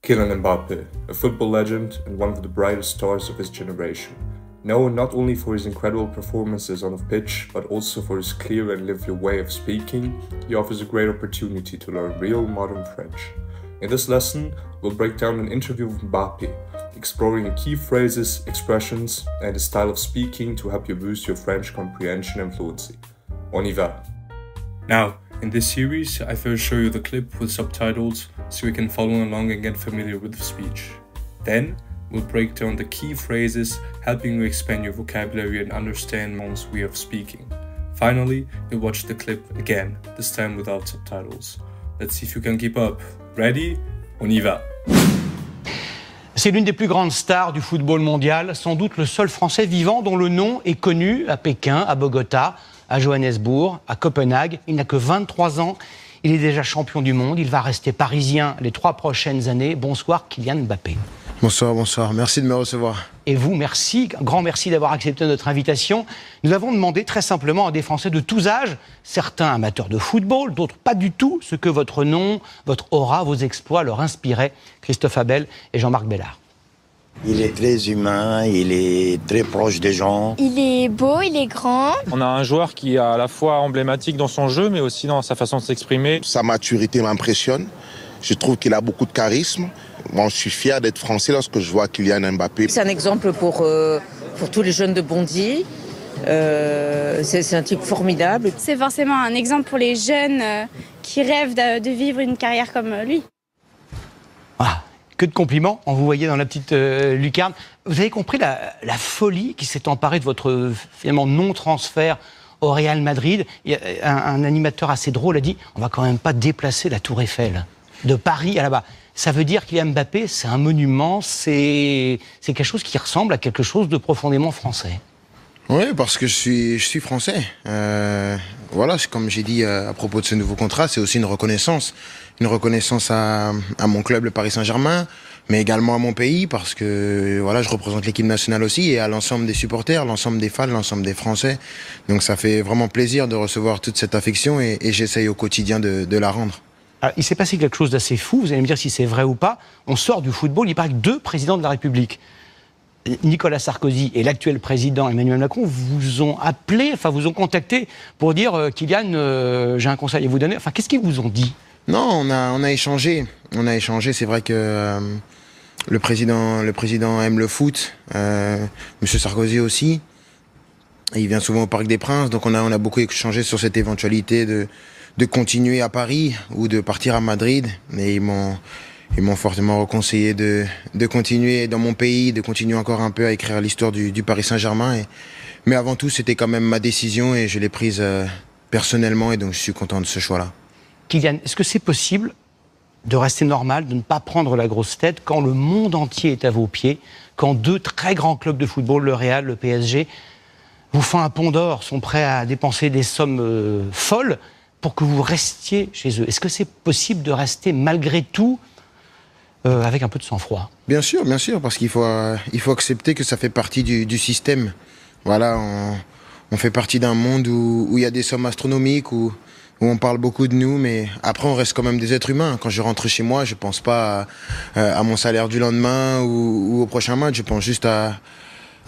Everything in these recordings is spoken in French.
Kylian Mbappé, a football legend and one of the brightest stars of his generation. Known not only for his incredible performances on the pitch, but also for his clear and lively way of speaking, he offers a great opportunity to learn real modern French. In this lesson, we'll break down an interview with Mbappé, exploring the key phrases, expressions, and his style of speaking to help you boost your French comprehension and fluency. On y va! Now, in this series, I first show you the clip with subtitles so you can follow along and get familiar with the speech. Then, we'll break down the key phrases, helping you expand your vocabulary and understand Mon's way of speaking. Finally, you'll watch the clip again, this time without subtitles. Let's see if you can keep up. Ready? On y va! C'est l'une des plus grandes stars du football mondial, sans doute le seul Français vivant dont le nom est connu à Pékin, à Bogota, à Johannesburg, à Copenhague. Il n'a que 23 ans, il est déjà champion du monde, il va rester parisien les 3 prochaines années. Bonsoir Kylian Mbappé. Bonsoir, bonsoir. Merci de me recevoir. Et vous, merci, un grand merci d'avoir accepté notre invitation. Nous avons demandé très simplement à des Français de tous âges, certains amateurs de football, d'autres pas du tout, ce que votre nom, votre aura, vos exploits leur inspiraient. Christophe Abel et Jean-Marc Bellard. Il est très humain, il est très proche des gens. Il est beau, il est grand. On a un joueur qui est à la fois emblématique dans son jeu, mais aussi dans sa façon de s'exprimer. Sa maturité m'impressionne. Je trouve qu'il a beaucoup de charisme. Bon, je suis fier d'être français lorsque je vois Kylian Mbappé. C'est un exemple pour tous les jeunes de Bondy. C'est un type formidable. C'est forcément un exemple pour les jeunes qui rêvent de vivre une carrière comme lui. Ah, que de compliments, on vous voyait dans la petite lucarne. Vous avez compris la folie qui s'est emparée de votre finalement non-transfert au Real Madrid. Il y a un animateur assez drôle a dit « On va quand même pas déplacer la Tour Eiffel de Paris à là-bas ». Ça veut dire qu'il Mbappé, c'est un monument, c'est quelque chose qui ressemble à quelque chose de profondément français. Oui, parce que je suis français. Voilà, comme j'ai dit à propos de ce nouveau contrat, c'est aussi une reconnaissance à mon club, le Paris Saint-Germain, mais également à mon pays, parce que voilà, je représente l'équipe nationale aussi, et à l'ensemble des supporters, l'ensemble des fans, l'ensemble des Français. Donc ça fait vraiment plaisir de recevoir toute cette affection, et j'essaye au quotidien de la rendre. Alors, il s'est passé quelque chose d'assez fou, vous allez me dire si c'est vrai ou pas. On sort du football, il paraît que 2 présidents de la République, Nicolas Sarkozy et l'actuel président Emmanuel Macron, vous ont appelé, enfin vous ont contacté pour dire Kylian, j'ai un conseil à vous donner. Enfin, qu'est-ce qu'ils vous ont dit? Non, on a échangé. C'est vrai que le président aime le foot, Monsieur Sarkozy aussi. Et il vient souvent au Parc des Princes, donc on a beaucoup échangé sur cette éventualité de continuer à Paris ou de partir à Madrid. Mais ils m'ont fortement reconseillé de continuer dans mon pays, de continuer encore un peu à écrire l'histoire du Paris Saint-Germain. Mais avant tout, c'était quand même ma décision et je l'ai prise personnellement, et donc je suis content de ce choix-là. Kylian, est-ce que c'est possible de rester normal, de ne pas prendre la grosse tête quand le monde entier est à vos pieds, quand 2 très grands clubs de football, le Real, le PSG, vous font un pont d'or, sont prêts à dépenser des sommes folles pour que vous restiez chez eux? Est-ce que c'est possible de rester malgré tout avec un peu de sang-froid? Bien sûr, parce qu'il faut accepter que ça fait partie du système. Voilà, on fait partie d'un monde où il y a des sommes astronomiques, où on parle beaucoup de nous, mais après on reste quand même des êtres humains. Quand je rentre chez moi, je pense pas à mon salaire du lendemain ou au prochain match, je pense juste à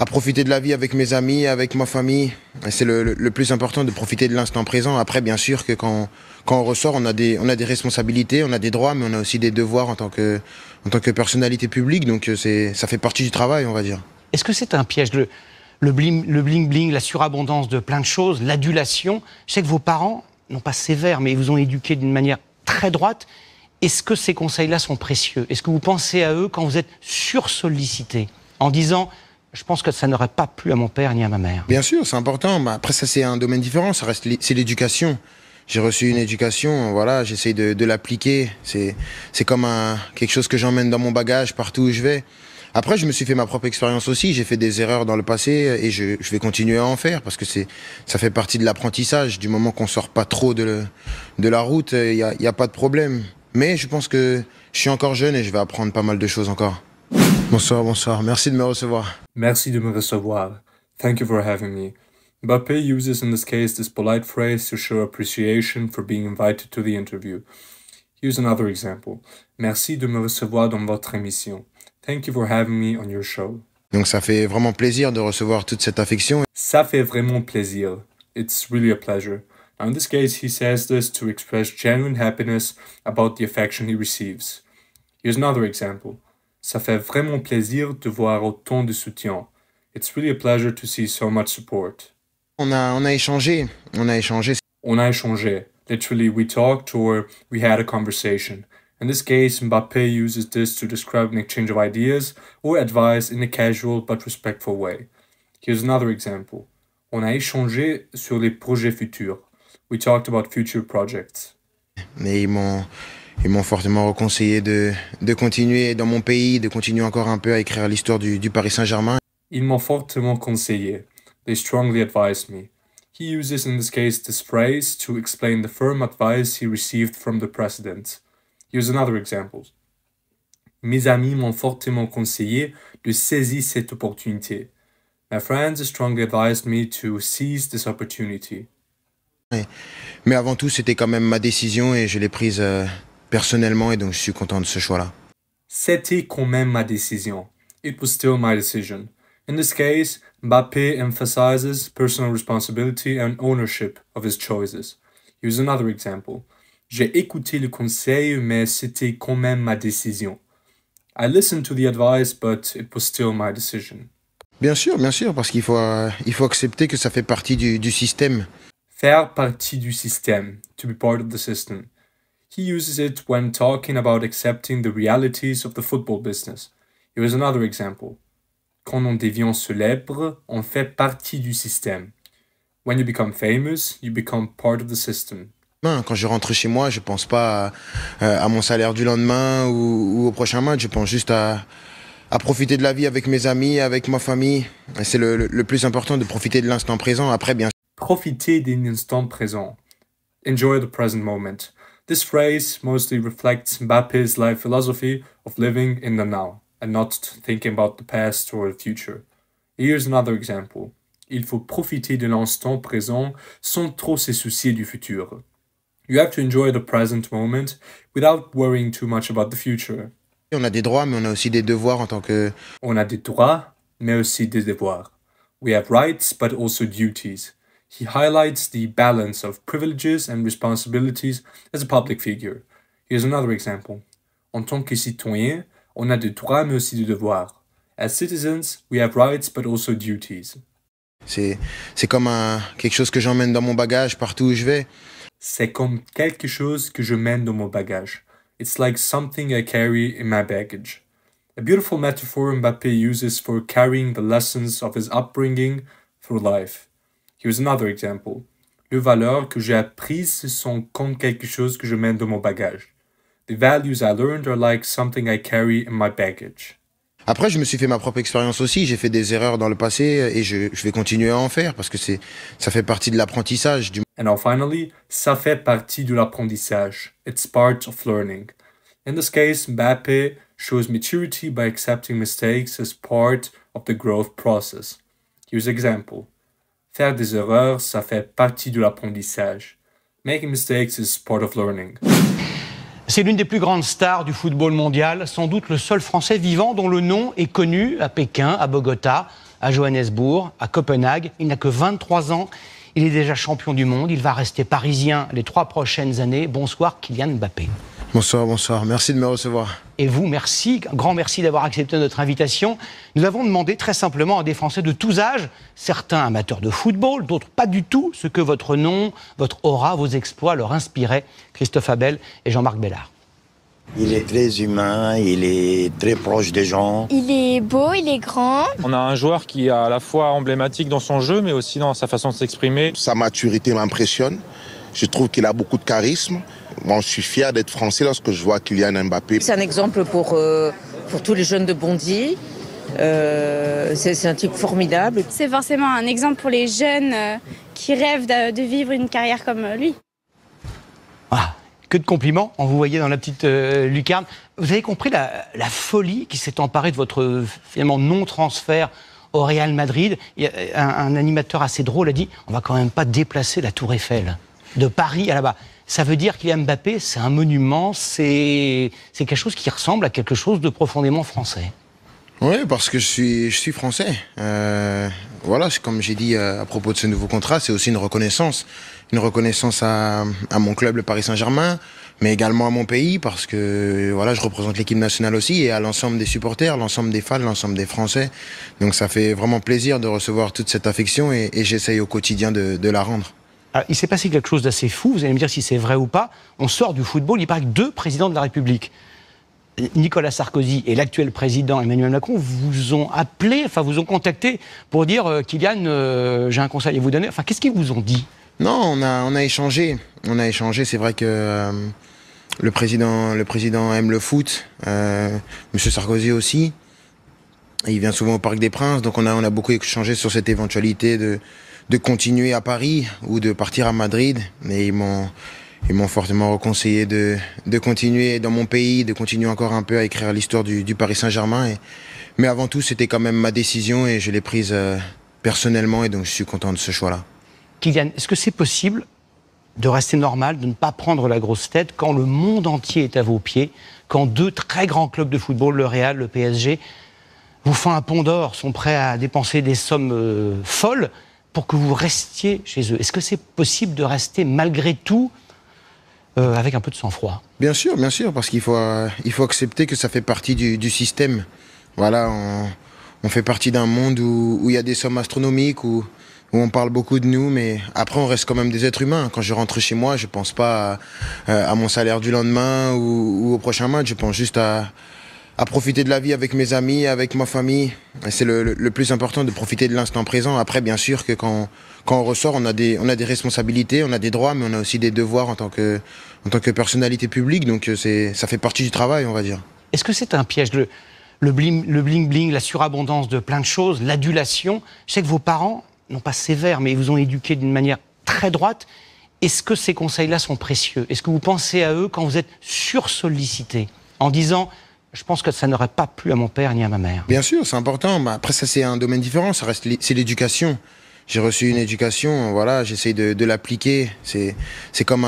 profiter de la vie avec mes amis, avec ma famille. C'est le plus important, de profiter de l'instant présent. Après, bien sûr que quand on ressort, on a des responsabilités, on a des droits, mais on a aussi des devoirs en tant que personnalité publique. Donc ça fait partie du travail, on va dire. Est-ce que c'est un piège, le bling-bling, la surabondance de plein de choses, l'adulation? Je sais que vos parents, non pas sévères, mais ils vous ont éduqué d'une manière très droite. Est-ce que ces conseils-là sont précieux? Est-ce que vous pensez à eux quand vous êtes sursollicité, en disant... Je pense que ça n'aurait pas plu à mon père ni à ma mère. Bien sûr, c'est important. Après, ça, c'est un domaine différent. C'est l'éducation. J'ai reçu une éducation, voilà, j'essaye de l'appliquer. C'est comme quelque chose que j'emmène dans mon bagage partout où je vais. Après, je me suis fait ma propre expérience aussi. J'ai fait des erreurs dans le passé et je vais continuer à en faire parce que ça fait partie de l'apprentissage. Du moment qu'on sort pas trop de la route, il y a pas de problème. Mais je pense que je suis encore jeune et je vais apprendre pas mal de choses encore. Bonsoir. Merci de me recevoir. Merci de me recevoir. Thank you for having me. Mbappé uses in this case this polite phrase to show appreciation for being invited to the interview. Here's another example. Merci de me recevoir dans votre émission. Thank you for having me on your show. Donc ça fait vraiment plaisir de recevoir toute cette affection. Ça fait vraiment plaisir. It's really a pleasure. Now in this case, he says this to express genuine happiness about the affection he receives. Here's another example. Ça fait vraiment plaisir de voir autant de soutien. It's really a pleasure to see so much support. On a échangé. On a échangé. Literally, we talked or we had a conversation. In this case, Mbappé uses this to describe an exchange of ideas or advice in a casual but respectful way. Here's another example. On a échangé sur les projets futurs. We talked about future projects. Mais ils m'ont fortement reconseillé de continuer dans mon pays, de continuer encore un peu à écrire l'histoire du Paris Saint-Germain. Ils m'ont fortement conseillé. They strongly advised me. He uses in this case this phrase to explain the firm advice he received from the president. Here's another example. Mes amis m'ont fortement conseillé de saisir cette opportunité. My friends strongly advised me to seize this opportunity. Mais avant tout, c'était quand même ma décision et je l'ai prise personnellement et donc je suis content de ce choix-là. C'était quand même ma décision. It was still my decision. In this case, Mbappé emphasizes personal responsibility and ownership of his choices. Here's another example. J'ai écouté le conseil, mais c'était quand même ma décision. I listened to the advice, but it was still my decision. Bien sûr, parce qu'il faut accepter que ça fait partie du système. Faire partie du système, to be part of the system. He uses it when talking about accepting the realities of the football business. Here's another example. Quand on devient célèbre, on fait partie du système. When you become famous, you become part of the system. Quand je rentre chez moi, je pense pas à mon salaire du lendemain ou au prochain match. Je pense juste à profiter de la vie avec mes amis, avec ma famille. C'est le plus important, de profiter de l'instant présent. Après, bien sûr. Profiter d'un instant présent. Enjoy the present moment. This phrase mostly reflects Mbappé's life philosophy of living in the now and not thinking about the past or the future. Here's another example. Il faut profiter de l'instant présent sans trop se soucier du futur. You have to enjoy the present moment without worrying too much about the future. On a des droits, mais on a aussi des devoirs en tant que... On a des droits, mais aussi des devoirs. We have rights, but also duties. He highlights the balance of privileges and responsibilities as a public figure. Here's another example. En tant que citoyen, on a des droits, mais aussi des devoirs. As citizens, we have rights, but also duties. C'est comme quelque chose que j'emmène dans mon bagage partout où je vais. C'est comme quelque chose que je mène dans mon bagage. It's like something I carry in my baggage. A beautiful metaphor Mbappé uses for carrying the lessons of his upbringing through life. Here's another example. Les valeurs que j'ai apprises sont comme quelque chose que je mène dans mon bagage. The values I learned are like something I carry in my baggage. Après, je me suis fait ma propre expérience aussi. J'ai fait des erreurs dans le passé et je vais continuer à en faire parce que ça fait partie de l'apprentissage. And now finally, ça fait partie de l'apprentissage. It's part of learning. In this case, Mbappé shows maturity by accepting mistakes as part of the growth process. Here's an example. Faire des erreurs, ça fait partie de l'apprentissage. Making mistakes is part of learning. C'est l'une des plus grandes stars du football mondial, sans doute le seul Français vivant dont le nom est connu à Pékin, à Bogota, à Johannesburg, à Copenhague. Il n'a que 23 ans, il est déjà champion du monde, il va rester parisien les 3 prochaines années. Bonsoir Kylian Mbappé. Bonsoir, merci de me recevoir. Et vous, merci, un grand merci d'avoir accepté notre invitation. Nous avons demandé très simplement à des Français de tous âges, certains amateurs de football, d'autres pas du tout, ce que votre nom, votre aura, vos exploits leur inspiraient. Christophe Abel et Jean-Marc Bellard. Il est très humain, il est très proche des gens. Il est beau, il est grand. On a un joueur qui est à la fois emblématique dans son jeu, mais aussi dans sa façon de s'exprimer. Sa maturité m'impressionne. Je trouve qu'il a beaucoup de charisme. Bon, je suis fier d'être français lorsque je vois Kylian Mbappé. C'est un exemple pour tous les jeunes de Bondy. C'est un type formidable. C'est forcément un exemple pour les jeunes qui rêvent de vivre une carrière comme lui. Ah, que de compliments, on vous voyait dans la petite lucarne. Vous avez compris la folie qui s'est emparée de votre finalement non-transfert au Real Madrid. Il y a un animateur assez drôle a dit « On va quand même pas déplacer la Tour Eiffel de Paris à là-bas ». ça veut dire qu'Kylian Mbappé, c'est un monument, c'est quelque chose qui ressemble à quelque chose de profondément français. Oui, parce que je suis français. Voilà, comme j'ai dit à propos de ce nouveau contrat, c'est aussi une reconnaissance à mon club, le Paris Saint-Germain, mais également à mon pays, parce que voilà, je représente l'équipe nationale aussi, et à l'ensemble des supporters, l'ensemble des fans, l'ensemble des Français. Donc ça fait vraiment plaisir de recevoir toute cette affection, et j'essaye au quotidien de la rendre. Alors, il s'est passé quelque chose d'assez fou, vous allez me dire si c'est vrai ou pas. On sort du football, il paraît que 2 présidents de la République, Nicolas Sarkozy et l'actuel président Emmanuel Macron, vous ont appelé, enfin vous ont contacté pour dire Kylian, j'ai un conseil à vous donner. Enfin, qu'est-ce qu'ils vous ont dit? Non, on a échangé. C'est vrai que le président aime le foot. Monsieur Sarkozy aussi. Et il vient souvent au Parc des Princes, donc on a beaucoup échangé sur cette éventualité de continuer à Paris ou de partir à Madrid. Mais ils m'ont fortement reconseillé de continuer dans mon pays, de continuer encore un peu à écrire l'histoire du Paris Saint-Germain. Mais avant tout, c'était quand même ma décision et je l'ai prise personnellement, et donc je suis content de ce choix-là. Kylian, est-ce que c'est possible de rester normal, de ne pas prendre la grosse tête quand le monde entier est à vos pieds, quand 2 très grands clubs de football, le Real, le PSG, vous font un pont d'or, sont prêts à dépenser des sommes folles pour que vous restiez chez eux? Est-ce que c'est possible de rester malgré tout avec un peu de sang-froid? Bien sûr, parce qu'il faut accepter que ça fait partie du système. Voilà, on fait partie d'un monde où il y a des sommes astronomiques, où on parle beaucoup de nous, mais après on reste quand même des êtres humains. Quand je rentre chez moi, je pense pas à mon salaire du lendemain ou au prochain match. Je pense juste à profiter de la vie avec mes amis, avec ma famille. Et c'est le plus important, de profiter de l'instant présent. Après, bien sûr que quand on ressort, on a des responsabilités, on a des droits, mais on a aussi des devoirs en tant que personnalité publique. Donc ça fait partie du travail, on va dire. Est-ce que c'est un piège, le bling-bling, la surabondance de plein de choses, l'adulation? Je sais que vos parents, non pas sévères, mais ils vous ont éduqué d'une manière très droite. Est-ce que ces conseils-là sont précieux? Est-ce que vous pensez à eux quand vous êtes sursollicité, en disant « je pense que ça n'aurait pas plu à mon père ni à ma mère ». Bien sûr, c'est important. Mais après, ça, c'est un domaine différent. C'est l'éducation. J'ai reçu une éducation, voilà, j'essaye de l'appliquer. C'est comme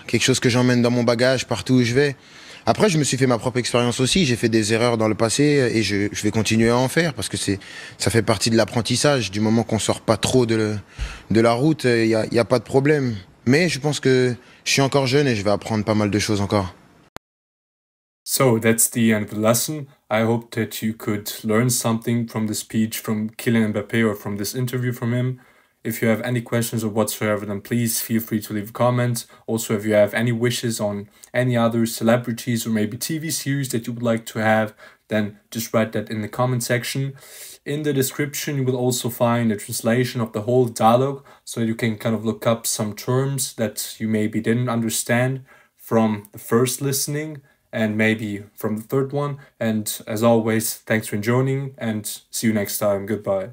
quelque chose que j'emmène dans mon bagage partout où je vais. Après, je me suis fait ma propre expérience aussi. J'ai fait des erreurs dans le passé et je vais continuer à en faire parce que ça fait partie de l'apprentissage. Du moment qu'on sort pas trop de la route, il y a pas de problème. Mais je pense que je suis encore jeune et je vais apprendre pas mal de choses encore. So that's the end of the lesson. I hope that you could learn something from the speech from Kylian Mbappé or from this interview from him. If you have any questions or whatsoever, then please feel free to leave a comment. Also, if you have any wishes on any other celebrities or maybe TV series that you would like to have, then just write that in the comment section. In the description, you will also find a translation of the whole dialogue, so that you can kind of look up some terms that you maybe didn't understand from the first listening and maybe from the third one. And as always, thanks for joining and see you next time. Goodbye.